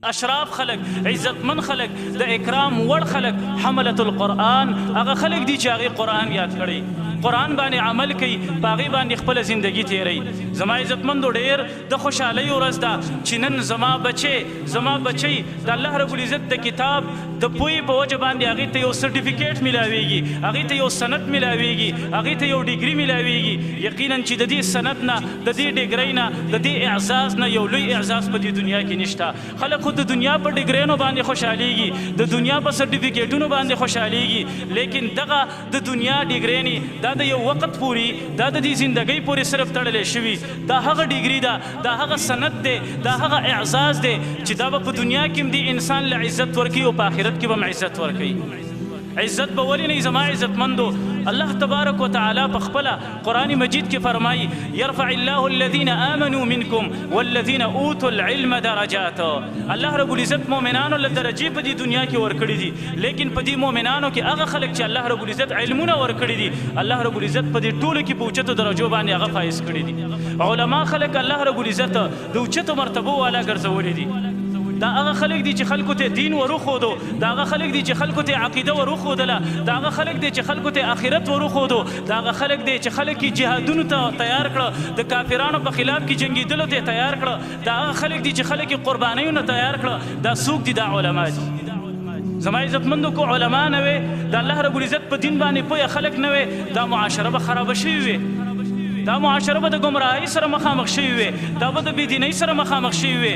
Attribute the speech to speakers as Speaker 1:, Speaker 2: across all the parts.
Speaker 1: اشراف خلق عزتمن خلق د اکرام وړ خلق حملة القرآن هغه خلق دي چې هغې قرآن یاد کړی قرآن باندې عمل کوي په هغې باندې خپله زندګي تیروي زما عزتمندو ډېر د خوشحالۍ ورځ ده چې نن زما بچی د الله رب العزت د کتاب د پوهې په وجه باندې هغې ته یو سرټیفیکیټ میلاویږي هغې ته یو سند میلاویږي هغې ته یو ډیګري میلاویږي یقینا چې د دې سند نه د دې ډیګرۍ نه د دې اعزاز نه یو لوی اعزاز په دې دنیا کې نشته خلک خو د دنیا په ډیګریانو باندې خوشحالیږي د دنیا په سرټیفیکیټونو باندې خوشحالیږي لیکن دغه د دنیا ډیګرې دا د یو وخت پورې دا د دې زندګۍ پورې صرف تړلی شوي دا هغه ډیګري ده دا هغه سند دی دا هغه اعزاز دی چې دا به په دنیا کې هم دې انسان له عزت ورکوي او په آخرت کې به هم عزت ورکوي عزت به ولې نه زما عزتمندو الله تبارک وتعالی په خپله قرآن مجید کې فرمایي یرفع الله الذین آمنوا منکم والذین اوتوا العلم درجات الله رب العزت مؤمنانو له درجې په دې دنیا کې ورکړي دي لیکن په دې مؤمنانو کې هغه خلک چې الله رب العزت علمونه ورکړي دي الله رب العزت په دې ټولو کې په اوچتو درجو باندې هغه فایز کړي دي علما خلک الله رب العزت د اوچتو مرتبو والا ګرځولي دي دا هغه خلک دي چې خلکو ته دین وروښودو دا هغه خلک دي چې خلکو ته عقیده وروښودله دا هغه خلک دي چې خلکو ته آخرت وروښودو دا هغه خلک دي چې خلک یې جهادونو ته تیار کړه د کافرانو په خلاف کې جنګېدلو ته تیار کړه دا هغه خلک دي چې خلک یې قربانیو نه تیار کړه دا څوک دي دا علما دي زما عزتمندو کو علما نه وي د الله رب العزت په دین باندې پوهه خلک نه وي دا معاشره به خرابه شوې وي دا معاشره به د ګمراهۍ سره مخامخ شوي وي دا به د بېدینۍ سره مخامخ شوي وي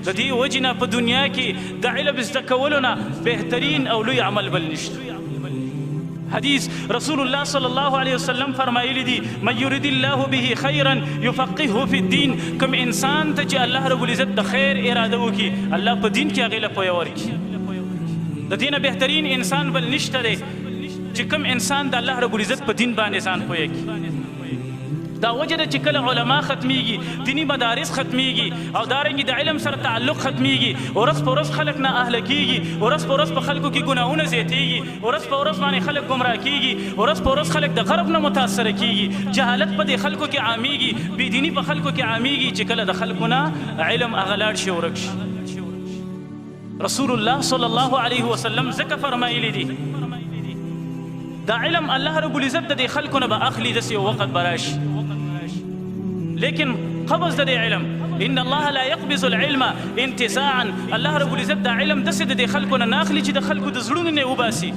Speaker 1: د دې وجې نه په دنیا کې د علم زده کولو نه بهترین او لوی عمل بل نشته حدیث رسول الله صلی الله علیه وسلم فرمایلی دي من یرید الله به خیرا یفقهه فی الدین کوم انسان ته چې الله رب العزت د خیر اراده وکړي الله په دین کې هغې له پوهه ورکړي د دې نه بهترین انسان بل نشته دی چې کوم انسان د الله رب العزت په دین باندې ځان پوهه کړي دا وجه ده چې کله علما ختمیږي دینی مدارس ختمیږي او دارنګې د علم سره تعلق ختمیږي ورځ په ورځ خلک نااهله کیږي ورځ په ورځ په خلکو کې ګناهونه زیاتیږي ورځ په ورځ باندې خلک ګمراه کیږي ورځ په ورځ خلک د غرب نه متاثره کیږي جهالت په دې خلکو کې عامیږي بېدیني په خلکو کې عامیږي چې کله د خلکو نه علم هغه لاړ شي ورک شي رسول الله صلی الله علیه وسلم ځکه فرمایلی دي دا علم الله رب العزت د دې خلکو نه به اخلي داسې یو وخت به راشي لیکن قبض د علم ان الله لا يقبض العلم انتزاعا الله رب العزت دا علم داسې د دې خلکو نه ناخلي چې د خلکو د زړونو نه وباسي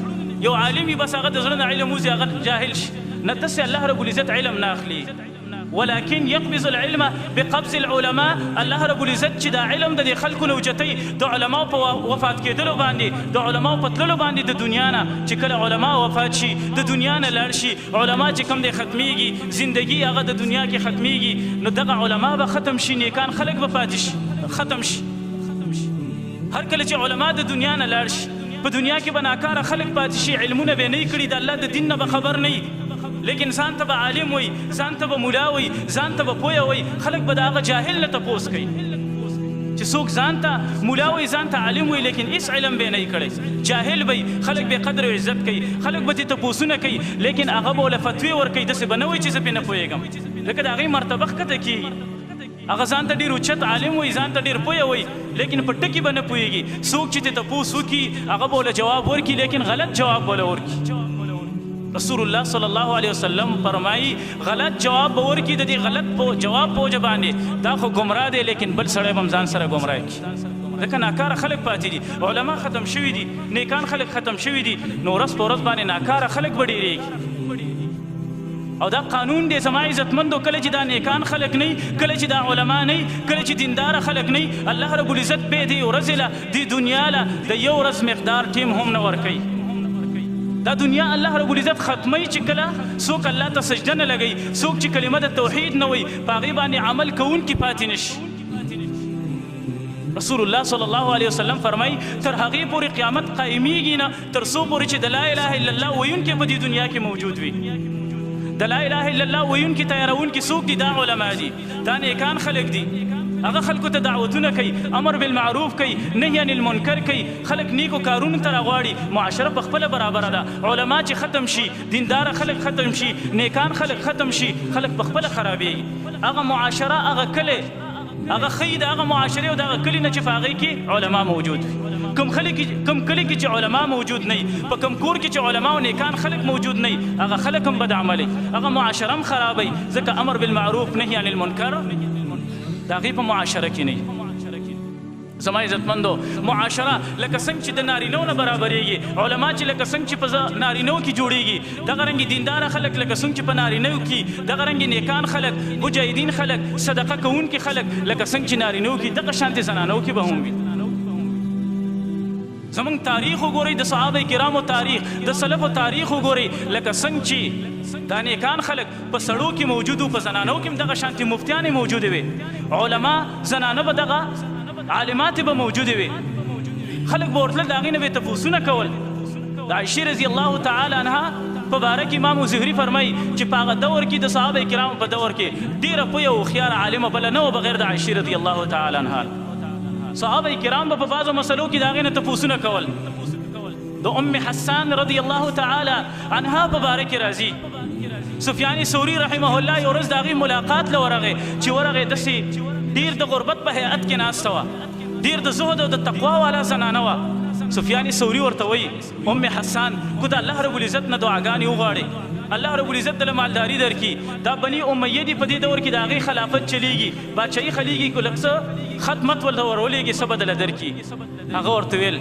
Speaker 1: یو عالم وي بس هغه د زړه نه علم وځي هغه جاهل شي نه داسې الله رب العزت علم ناخلي ولكن يقبض العلم بقبض العلماء الله رب العزت چې دا علم د دې خلکو نه اوچتوي د علماو په وفات کېدلو باندې د علماو په تللو باندې د دنیا نه چې کله علما وفات شي د دنیا نه لاړ شي علما چې کوم دی ختمیږي زندگی هغه د دنیا کې ختمیږي نو دغه علما به ختم شي نیکان خلک به پاتې شي ختم شي هر کله چې علما د دنیا نه لاړ شي په دنیا کې به ناکاره خلک پاتې شي علمونه به نه کړي د الله د دین نه به خبر نه لیکن ځان ته به عالم وي ځان ته به ملا وي ځان ته به پوهه وي خلک به د هغه جاهل نه تپوس کوي چې څوک ځان ته ملا وي ځان ته عالم وي لیکن هېڅ علم به نه کړی جاهل وي خلک به قدر او عزت کوي خلک به ترې تپوسونه کوي لیکن هغه به ورله فتوې ورکوي داسې به نه وي چې زه پرې نه پوهېږم لکه د هغې مرتبه ښکته کېږي هغه ځان ته ډېر اوچت عالم وي ځان ته ډېر پوهه وي لیکن په ټکي به نه پوهېږي څوک چې ترې تپوس وکړي هغه به ورله جواب ورکړي لیکن غلط جواب به ورله ورکړي رسول الله صلی الله علیه وسلم فرمایي غلط جواب به ورکړي د دې غلط جواب په وجه باندې دا خو ګمراه دی لیکن بل سړی به هم ځان سره ګمراه کړي ځکه ناکاره خلک پاتې دي علما ختم شوي دي نیکان خلک ختم شوي دي نو ورځ په ورځ باندې ناکاره خلک به ډېرېږي او دا قانون دی زما عزتمندو کله چې دا نیکان خلک نه کله چې دا علما نه کله چې دینداره خلک نه الله رب العزت به دې ورځې له دې دنیا له د یو ورځ مقدار ټیم هم نه ورکوي دا دنیا الله رب العزت ختمی چې کله څوک الله ته سجده نه لګوي څوک چې کلمه د توحید نه وي په هغې باندې عمل کوونکي پاتې نشي رسول الله صلی الله علیه وسلم فرمایي تر هغې پورې قیامت قایمیږي نه تر څو پورې چې د لا اله الا الله ویونکي په دې دنیا کې موجود وي د لا اله الا الله ویونکي تیارونکي څوک دي دا علما دي دا نیکان خلک دي هغه خلکو ته دعوتونه کوي امر بالمعروف کوي نهي عن المنکر کوي خلک نیکو کارونو ته راغواړي معاشره په خپله برابره ده علما چې ختم شي دینداره خلک ختم شي نیکان خلک ختم شي خلک په خپله خرابېږي هغه معاشره هغه کلی هغه ښیي د هغه معاشرې او د هغه کلي نه چې په هغې کې علما موجود وي. کوم کلي کې چې علما موجود نه وي، په کوم کور کې چې علما او نیکان خلک موجود نه وي، هغه خلک هم بد عملی، هغه معاشره هم خرابوي، ځکه امر بالمعروف نهي عن المنکر د هغې په معاشره کې نه وي. زما عزتمندو، معاشره لکه څنګه چې د نارینو نه برابرېږي، علما چې لکه څنګه چې په نارینو کې جوړېږي، دغه رنګې دینداره خلک لکه څنګه چې په نارینو کې، دغه رنګې نیکان خلک، مجاهدین خلک، صدقه کوونکي خلک لکه څنګه چې نارینو کې، دغه شانتې زنانو کې به هم وي. زمونږ تاریخ وګورئ، د صحابه کرامو تاریخ، د سلفو تاریخ وګورئ، لکه څنګه چې دا نیکان خلک په سړو کې موجود وو، په زنانو کې هم دغه شانتې مفتیانې موجودې وې، علما زنانه به دغه عالمات به موجودې وي، خلک به ورتلل، د هغې نه به یې تپوسونه کول. د عایشې رضی الله تعالی عنها په باره کې امام زهري فرمایي چې په هغه دور کې د صحابه کرامو په دور کې ډېره پویه او هوښیاره عالمه بله نه وه بغیر د عایشې رضی الله تعالی عنها. صحابه کرام به په بعضو مسلو کې د هغې نه تپوسونه کول. د ام حسان رضی الله تعالی عنها په باره کې راځي، سفیان ثوري رحمه الله یو ورځ د هغې ملاقات له ورغې چې ورغې داسې ډیر د غربت په هیئت کې ناسته وه، ډیر د زهد او د تقوا والا زنانه وه. سفیان ثوري ورته وایي ام حسان کو د الله رب العزت نه دعاګانې وغواړې، الله رب العزت دله مالداري درکړي، دا بني امیه دي په دې دور کې د هغې خلافت چلیږي، بادشاهي خلیږي، که لږ څه خدمت ورته ورولېږي څه به دله درکړي. هغه ورته ویل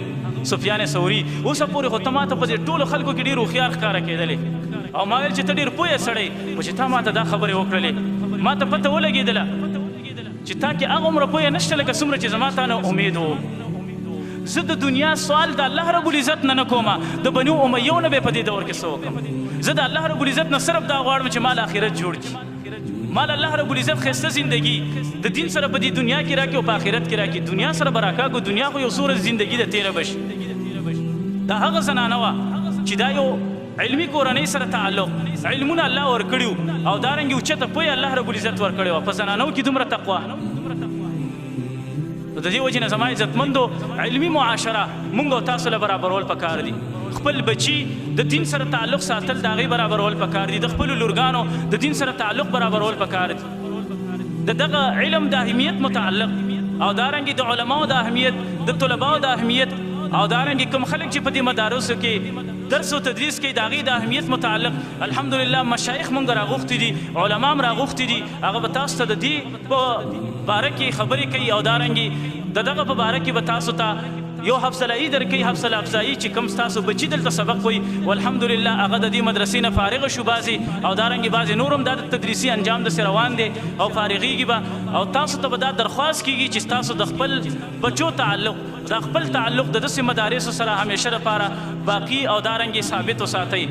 Speaker 1: سفیان ثوري اوسه پورې خو ته ماته په دې ټولو خلکو کې ډېر هوښیار ښکاره کېدلې، او ما ویل چې ته ډېر پوهه سړی خو چې تا ماته دا خبرې وکړلې، ماته پته ولګېدله چې تا کې هغه عمره پوهه نشته لکه څومره چې زما تا نه امید و. زه د دنیا سوال د الله رب العزت نه نه کومه، د بنو امیو نه به په دې دور کې څه وکړم. زه د الله رب العزت نه صرف دا غواړم چې مال آخرت جوړ کړي، مال الله رب العزت ښایسته زندگی د دین سره په دې دنیا کې راکړي او په آخرت کې راکړي. دنیا سره به راکاږو، دنیا خو یو څو ورځې زندګي د تېره بشي. دا هغه زنانه وه چې دا یو علمي کورنۍ سره تعلق، علمونه الله ورکړي او دارنګې اوچته پوهه الله رب العزت ورکړې وه، په زنانو کې دومره تقوا. د دې وجې نه زما عزتمندو، علمي معاشره مونږ او تاسو له برابرول پکار دي. خپل بچي د دین سره تعلق ساتل د هغې برابرول پکار دي، د خپلو لورګانو د دین سره تعلق برابرول پکار دي، د دغه علم د اهمیت متعلق او دارنګې د علماو د اهمیت، د طلباو د اهمیت او دارنګې کوم خلک چې په دې مدارسو کې درس او تدریس کوي د هغې د اهمیت متعلق الحمدلله مشایخ مونږ راغوښتي دي، علما هم راغوښتي دي، هغه به تاسو ته د دې په باره کې خبرې کوي او دارنګې د دغه په باره کې به تاسو ته یو حوصله‌ای درکوي، حوصله افزایي چې کوم ستاسو بچي دلته سبق وایي والحمدلله هغه د دې مدرسې نه فارغه شو بعضې، او دارنګې بعضې نور هم دا د تدریسي انجام داسې روان دی او فارغېږي به، او تاسو ته به دا درخواست کېږي چې تاسو د خپل بچو تعلق، د خپل تعلق د داسې مدارسو سره همیشه لپاره باقي او دارنګې ثابت وساتئ.